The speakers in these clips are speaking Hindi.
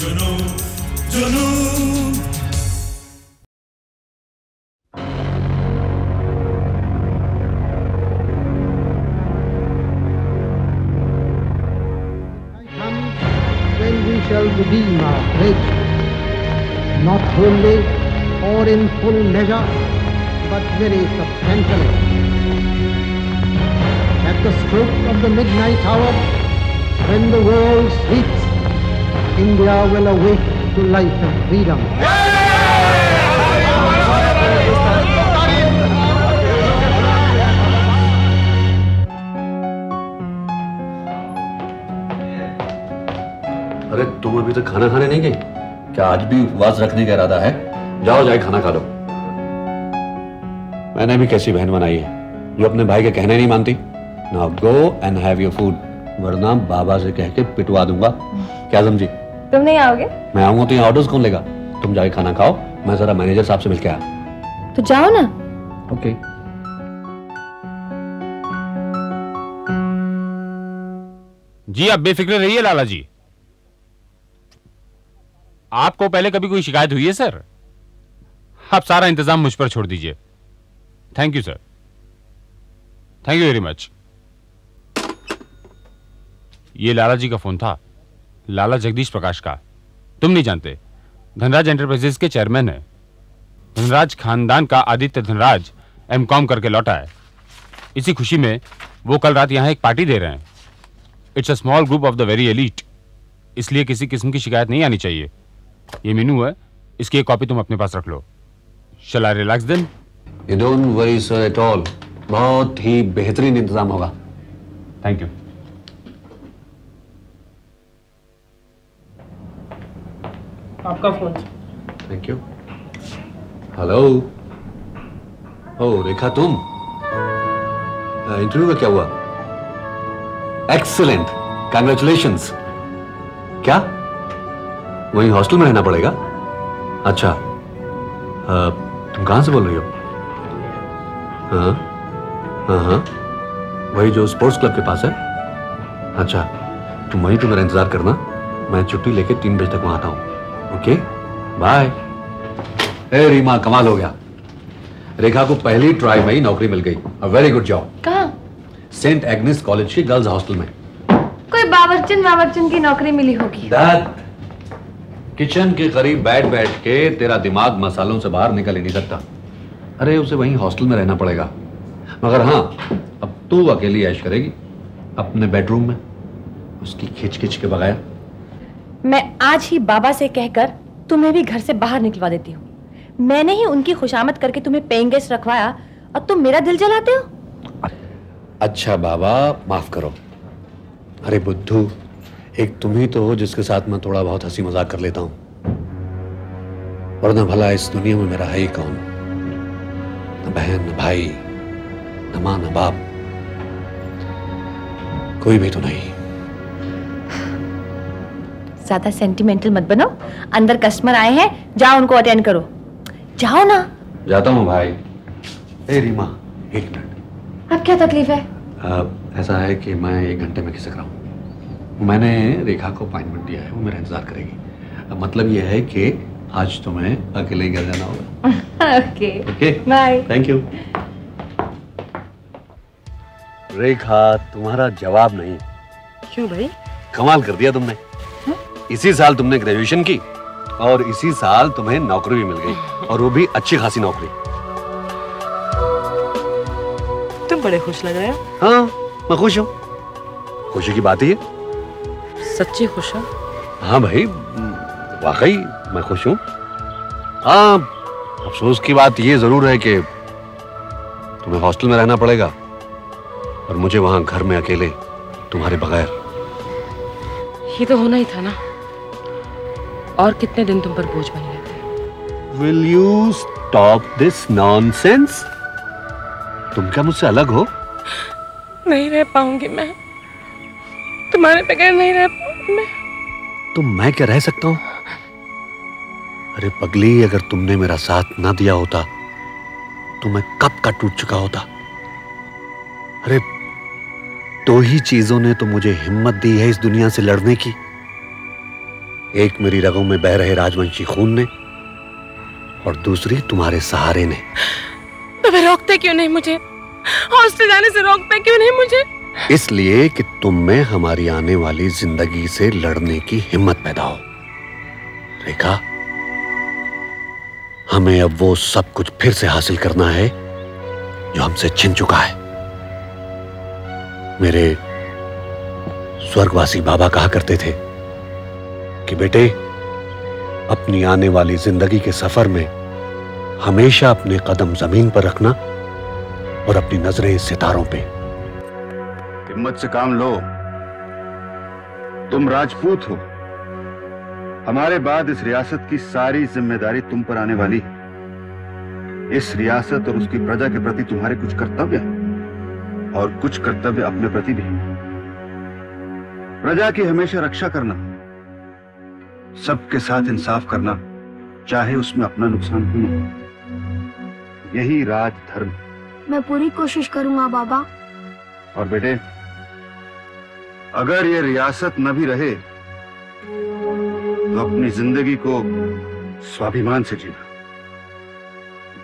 जुनून। When we shall redeem our pledge, not wholly or in full measure, but very substantially. At the stroke of the midnight hour, when the world sleeps, India will awake to life and freedom. अरे तुम अभी तक खाना खाने नहीं गई? क्या आज भी उपवास रखने का इरादा है? जाओ जाके खाना खा लो। मैंने भी कैसी बहन बनाई है जो अपने भाई के कहने नहीं मानती। Now go and have your food, वरना बाबा से कह के पिटवा दूंगा। क्या समझी? तुम नहीं आओगे? मैं आऊंगा तो यहाँ ऑर्डर्स कौन लेगा? तुम जाके खाना खाओ, मैं जरा मैनेजर साहब से मिलके आया। तो जाओ ना। ओके। जी आप बेफिक्र रहिए लाला जी। आपको पहले कभी कोई शिकायत हुई है सर? आप सारा इंतजाम मुझ पर छोड़ दीजिए। Thank you sir, thank you very much. ये लाला जी का फोन था, लाला जगदीश प्रकाश का। तुम नहीं जानते, धनराज एंटरप्राइजेस के चेयरमैन है। धनराज खानदान का आदित्य धनराज एमकॉम करके लौटा है। इसी खुशी में वो कल रात यहां एक पार्टी दे रहे हैं। It's a small group of the very elite, इसलिए किसी किस्म की शिकायत नहीं आनी चाहिए। ये मेनू है, इसकी एक कॉपी तुम अपने पास रख लो। Shall I relax then? You don't worry sir at all. बहुत ही बेहतरीन इंतजाम होगा। Thank you. आपका फोन। Thank you. हेलो। ओ रेखा, तुम? इंटरव्यू का क्या हुआ? Excellent, congratulations. क्या वहीं हॉस्टल में रहना पड़ेगा? अच्छा, तुम कहां से बोल रही हो? हाँ हाँ हाँ, वही जो स्पोर्ट्स क्लब के पास है। अच्छा, तुम वहीं पे मेरा इंतजार करना, मैं छुट्टी लेके 3 बजे तक वहां आता हूं। Okay bye. ए रीमा, कमाल हो गया, रेखा को पहली ट्राई में ही नौकरी मिल गई। A very good job. कहाँ? सेंट एग्नेस कॉलेज की गर्ल्स हॉस्टल में। कोई बावर्चन की नौकरी मिली होगी। किचन के करीब बैठ बैठ के तेरा दिमाग मसालों से बाहर निकल ही नहीं सकता। अरे उसे वहीं हॉस्टल में रहना पड़ेगा, मगर हाँ अब तू अकेली ऐश करेगी अपने बेडरूम में, उसकी खिच के बगैर। मैं आज ही बाबा से कहकर तुम्हें भी घर से बाहर निकलवा देती हूँ। मैंने ही उनकी खुशामद करके तुम्हें पेइंग गेस्ट रखवाया और तुम मेरा दिल जलाते हो। अच्छा बाबा, माफ करो। अरे बुद्धू, एक तुम ही तो हो जिसके साथ मैं थोड़ा बहुत हंसी मजाक कर लेता हूं, वरना भला इस दुनिया में मेरा है ही कौन? न बहन, न भाई, न मां, न बाप, कोई भी तो नहीं। ज्यादा सेंटिमेंटल मत बनो। अंदर कस्टमर आए हैं, जाओ उनको अटेंड करो। जाओ ना। जाता हूँ भाई। ए रीमा, 1 मिनट। अब क्या तकलीफ है? ऐसा है कि मैं 1 घंटे में खिसक रहा हूँ। मैंने रेखा को अपॉइंटमेंट दिया है, वो मेरा इंतजार करेगी। मतलब यह है कि आज तुम्हें अकेले ही घर जाना होगा। Okay okay bye. Thank you. Rekha, तुम्हारा जवाब नहीं। क्यों भाई? कमाल कर दिया तुमने। इसी साल तुमने ग्रेजुएशन की और इसी साल तुम्हें नौकरी भी मिल गई, और वो भी अच्छी खासी नौकरी। तुम बड़े खुश लग रहे हो। हाँ मैं खुश हूँ, खुशी की बात ही है। सच्ची खुश हो? हाँ भाई, वाकई मैं खुश हूँ। हाँ, अफसोस की बात ये जरूर है कि तुम्हें हॉस्टल में रहना पड़ेगा और मुझे वहां घर में अकेले तुम्हारे बगैर। ये तो होना ही था ना। और कितने दिन तुम पर बोझ बने रहते। Will you stop this nonsense? तुम क्या मुझसे अलग हो? नहीं रह पाऊंगी मैं, तुम्हारे बगैर नहीं रह पाऊंगी मैं। तो मैं क्या रह सकता हूँ? अरे पगली, अगर तुमने मेरा साथ ना दिया होता तो मैं कब का टूट चुका होता। अरे 2 ही चीजों ने तो मुझे हिम्मत दी है इस दुनिया से लड़ने की, एक मेरी रगों में बह रहे राजवंशी खून ने और दूसरी तुम्हारे सहारे ने। तो वे रोकते क्यों नहीं मुझे? हॉस्टल जाने से रोकते क्यों नहीं मुझे? इसलिए कि तुम में हमारी आने वाली जिंदगी से लड़ने की हिम्मत पैदा हो। रेखा, हमें अब वो सब कुछ फिर से हासिल करना है जो हमसे छिन चुका है। मेरे स्वर्गवासी बाबा कहा करते थे कि बेटे, अपनी आने वाली जिंदगी के सफर में हमेशा अपने कदम जमीन पर रखना और अपनी नजरें सितारों पे। हिम्मत से काम लो। तुम राजपूत हो। हमारे बाद इस रियासत की सारी जिम्मेदारी तुम पर आने वाली है। इस रियासत और उसकी प्रजा के प्रति तुम्हारे कुछ कर्तव्य हैं और कुछ कर्तव्य अपने प्रति भी। प्रजा की हमेशा रक्षा करना, सबके साथ इंसाफ करना, चाहे उसमें अपना नुकसान क्यों न हो। यही राजधर्म। मैं पूरी कोशिश करूंगा बाबा। और बेटे, अगर ये रियासत न भी रहे तो अपनी जिंदगी को स्वाभिमान से जीना।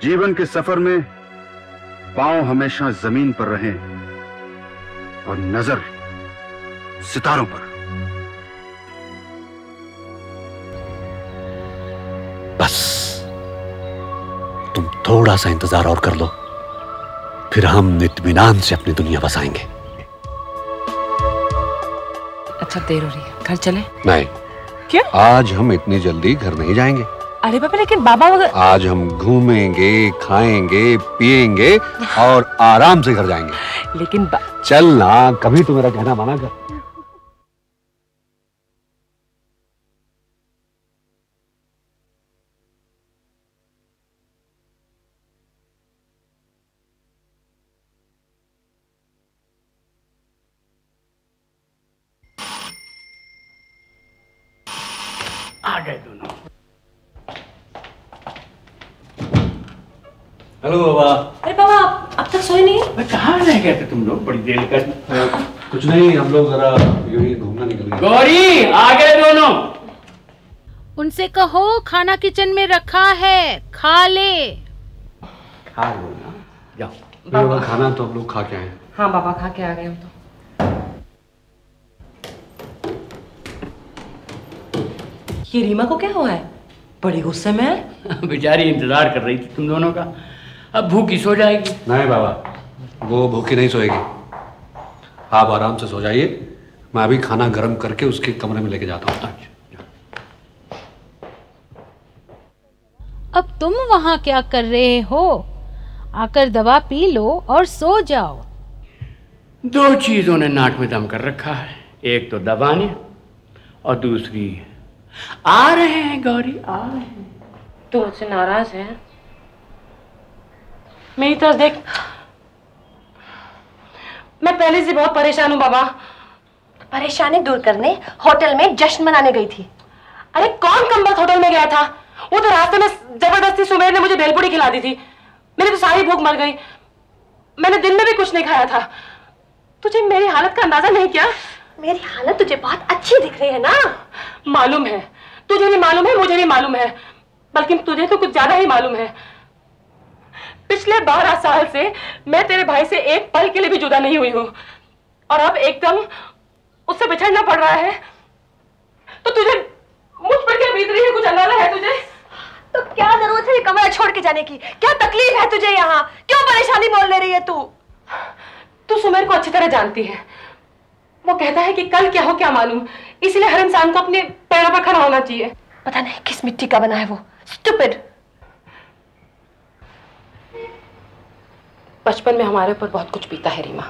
जीवन के सफर में पांव हमेशा जमीन पर रहें और नजर सितारों पर। बस तुम थोड़ा सा इंतजार और कर लो, फिर हम इत्मीनान से अपनी दुनिया बसाएंगे। अच्छा, देर हो रही है, घर चले? नहीं। क्यों? आज हम इतनी जल्दी घर नहीं जाएंगे। अरे बाबा, लेकिन बाबा वगैरह। आज हम घूमेंगे, खाएंगे, पिएंगे और आराम से घर जाएंगे। लेकिन चल ना, कभी तो मेरा कहना माना कर। आ गए दोनों। हेलो बाबा। अरे बाबा, अब तक सोए नहीं? मैं कहाँ रह गए थे तुम लोग बड़ी देर कर? कुछ नहीं, हम लोग जरा यूं ही घूमना निकल गए। गौरी, आ गए दोनों। उनसे कहो खाना किचन में रखा है, खा ले। खा लो ना, जाओ। बाबा, खाना तो हम लोग खा के आए। हाँ बाबा, खा के आ गए हम तो। ये रीमा को क्या हुआ है? बड़ी गुस्से में है। बेचारी इंतजार कर रही थी तुम दोनों का, अब भूखी सो जाएगी। नहीं बाबा, वो भूखी नहीं सोएगी। आप आराम से सो जाइए, मैं अभी खाना गर्म करके उसके कमरे में लेके जाता हूँ। अब तुम वहां क्या कर रहे हो? आकर दवा पी लो और सो जाओ। दो चीजों ने नाक में दम कर रखा है, एक तो दवा ने और दूसरी आ रहे हैं गौरी, आ रहे हैं। तू मुझसे नाराज है? मेरी तरफ देख, मैं पहले से बहुत परेशान हूँ बाबा। परेशानी दूर करने होटल में जश्न मनाने गई थी। अरे कौन कमबख्त होटल में गया था? वो तो रास्ते में जबरदस्ती सुमेर ने मुझे भेलपुरी खिला दी थी। मेरी तो सारी भूख मर गई। मैंने दिन में भी कुछ नहीं खाया था। तुझे मेरी हालत का अंदाजा नहीं क्या? मेरी हालत तुझे बहुत अच्छी दिख रही है ना? मालूम है, तुझे भी मालूम है, मुझे भी मालूम है, बल्कि तुझे तो कुछ ज्यादा ही मालूम है। पिछले 12 साल से मैं तेरे भाई से एक पल के लिए भी जुदा नहीं हुई हूँ और अब एकदम उससे बिछड़ना पड़ रहा है। तो तुझे मुझ पर क्या बीत रही है, कुछ अंदाजा है तुझे? तो क्या जरूरत है ये कमरा छोड़ के जाने की? क्या तकलीफ है तुझे यहाँ? क्यों परेशानी बोल ले रही है तू? तू सुमेर को अच्छी तरह जानती है। वो कहता है कि कल क्या हो क्या मालूम, इसलिए हर इंसान को अपने पैरों पर खड़ा होना चाहिए। पता नहीं किस मिट्टी का बना है वो, स्टूपिड। बचपन में हमारे ऊपर बहुत कुछ बीता है रीमा,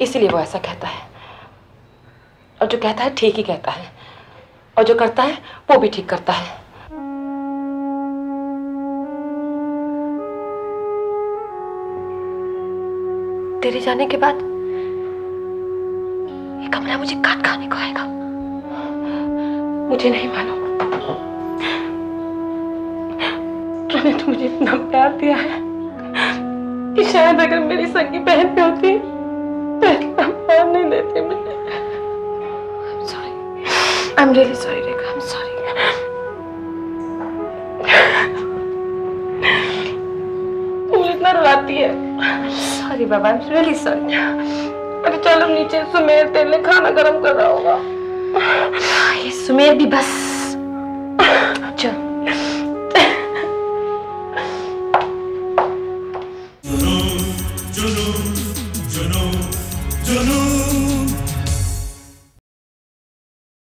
इसलिए वो ऐसा कहता है। और जो कहता है ठीक ही कहता है, और जो करता है वो भी ठीक करता है। तेरे जाने के बाद ये कमरा मुझे काट खाने को आएगा। मुझे नहीं मालूम, तूने तो मुझे इतना प्यार दिया है कि शायद अगर मेरी सगी बहन पे होती तो इतना प्यार नहीं देती मुझे। I'm really sorry, Rekha. I'm sorry. मुझे इतना रुलाती है. Sorry Baba, I'm really sorry. अरे चलो नीचे, सुमेर तेल ने खाना गरम कर रहा होगा. ये सुमेर भी बस